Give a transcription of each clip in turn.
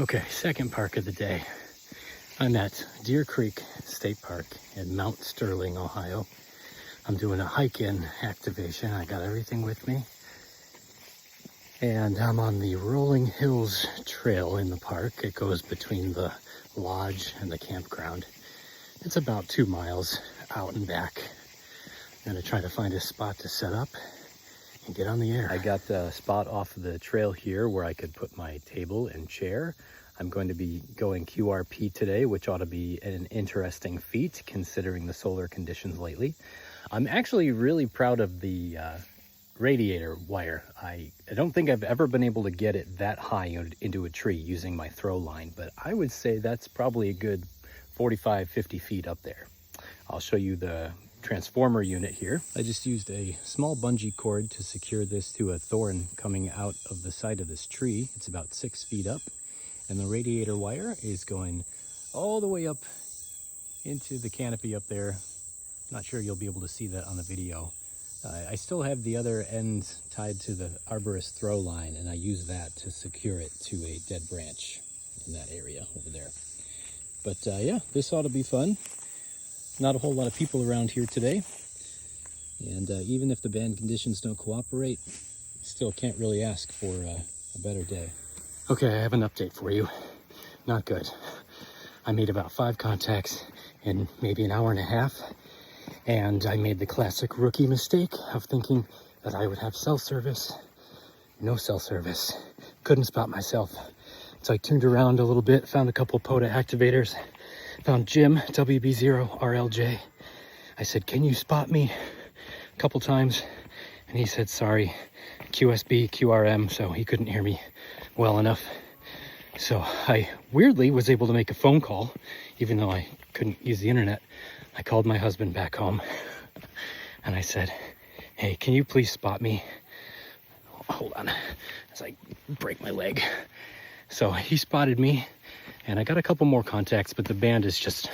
Okay, second park of the day. I'm at Deer Creek State Park in Mount Sterling, Ohio. I'm doing a hike-in activation. I got everything with me. And I'm on the Rolling Hills Trail in the park. It goes between the lodge and the campground. It's about 2 miles out and back. I'm gonna try to find a spot to set up and get on the air. I got a spot off of the trail here where I could put my table and chair. I'm going to be going QRP today, which ought to be an interesting feat considering the solar conditions lately. I'm actually really proud of the radiator wire. I don't think I've ever been able to get it that high into a tree using my throw line, but I would say that's probably a good 45, 50 feet up there. I'll show you the transformer unit here. I just used a small bungee cord to secure this to a thorn coming out of the side of this tree. It's about 6 feet up, and the radiator wire is going all the way up into the canopy up there. Not sure you'll be able to see that on the video. I still have the other end tied to the arborist throw line, and I use that to secure it to a dead branch in that area over there. But yeah, this ought to be fun. Not a whole lot of people around here today, and even if the band conditions don't cooperate, still can't really ask for a better day. Okay, I have an update for you. Not good. I made about 5 contacts in maybe an hour and a half, and I made the classic rookie mistake of thinking that I would have cell service. No cell service. Couldn't spot myself. So I turned around a little bit, found a couple POTA activators, found Jim, WB0RLJ. I said, can you spot me? A couple times, and he said, sorry, QSB, QRM, so he couldn't hear me well enough. So I weirdly was able to make a phone call, even though I couldn't use the internet. I called my husband back home, and I said, hey, can you please spot me? Hold on, as I break my leg. So he spotted me, and I got a couple more contacts, but the band is just,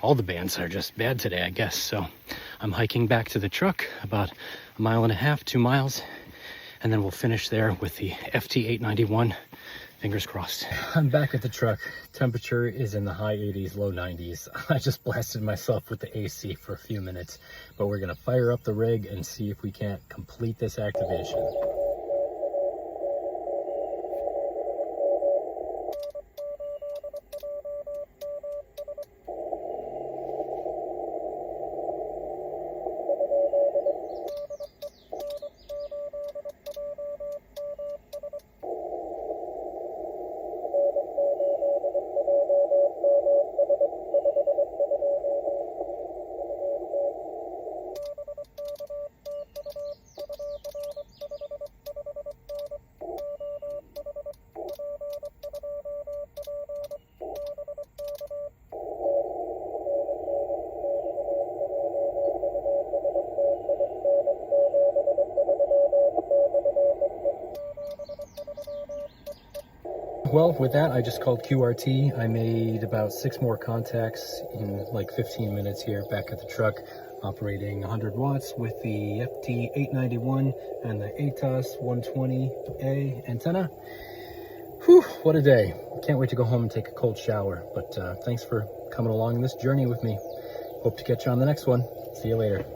all the bands are just bad today, I guess. So I'm hiking back to the truck, about 1.5 miles, 2 miles, and then we'll finish there with the FT891. Fingers crossed. I'm back at the truck. Temperature is in the high 80s, low 90s. I just blasted myself with the AC for a few minutes, but we're gonna fire up the rig and see if we can't complete this activation. Well, with that, I just called QRT. I made about 6 more contacts in like 15 minutes here back at the truck, operating 100 watts with the FT891 and the ATOS 120A antenna. Whew, what a day. Can't wait to go home and take a cold shower. But thanks for coming along this journey with me. Hope to catch you on the next one. See you later.